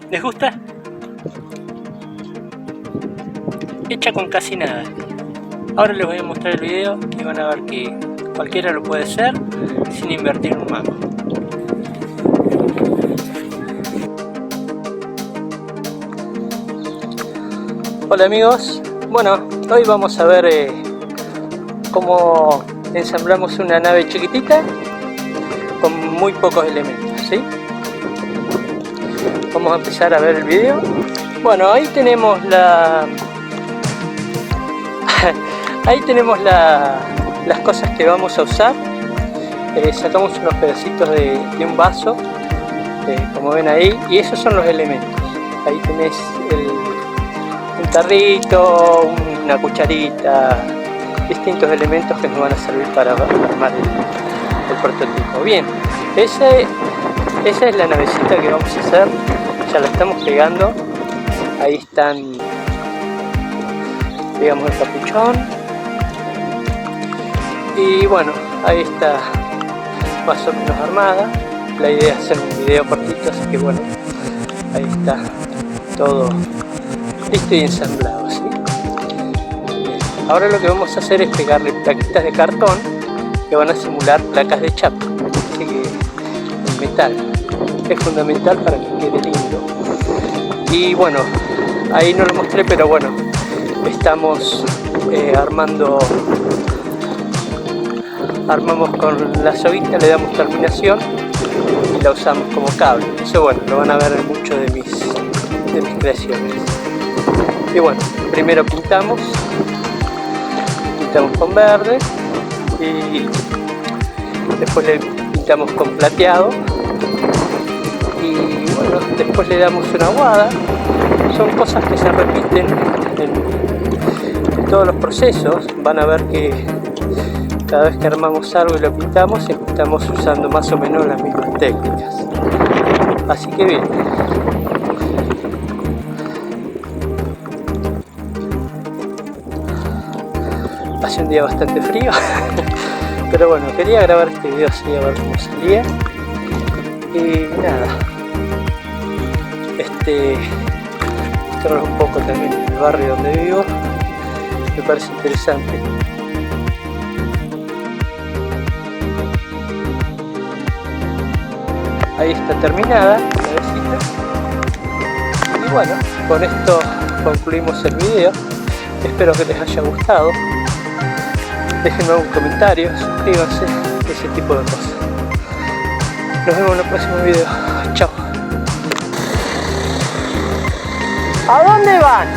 ¿Les gusta? Hecha con casi nada. Ahora les voy a mostrar el video y van a ver que cualquiera lo puede hacer sin invertir un mango. Hola amigos, bueno, hoy vamos a ver cómo ensamblamos una nave chiquitita con muy pocos elementos, ¿sí? Vamos a empezar a ver el video. Bueno, ahí tenemos las cosas que vamos a usar. Sacamos unos pedacitos de un vaso, como ven ahí, y esos son los elementos. Ahí tenés un tarrito, una cucharita, distintos elementos que nos van a servir para armar el prototipo. Bien, esa es la navecita que vamos a hacer. Ya la estamos pegando. Ahí están, digamos, el capuchón. Y bueno, ahí está más o menos armada. La idea es hacer un video cortito, así que bueno, ahí está todo listo y ensamblado, ¿sí? Ahora lo que vamos a hacer es pegarle plaquitas de cartón que van a simular placas de chapa, así que el metal es fundamental para que quede lindo. Y bueno, ahí no lo mostré, pero bueno, estamos armamos con la soguita, le damos terminación y la usamos como cable. Eso bueno, lo van a ver en muchas de mis creaciones. Y bueno, primero pintamos con verde y después le pintamos con plateado y bueno, después le damos una aguada. Son cosas que se repiten en todos los procesos. Van a ver que cada vez que armamos algo y lo pintamos, estamos usando más o menos las mismas técnicas. Así que bien. Hace un día bastante frío, pero bueno, quería grabar este video así a ver cómo salía. Y nada, mostrarles un poco también el barrio donde vivo, me parece interesante. Ahí está terminada la navecita. Y bueno, con esto concluimos el video. Espero que les haya gustado. Déjenme un comentario, suscríbanse, ese tipo de cosas. Nos vemos en el próximo video. Chao. ¿A dónde van?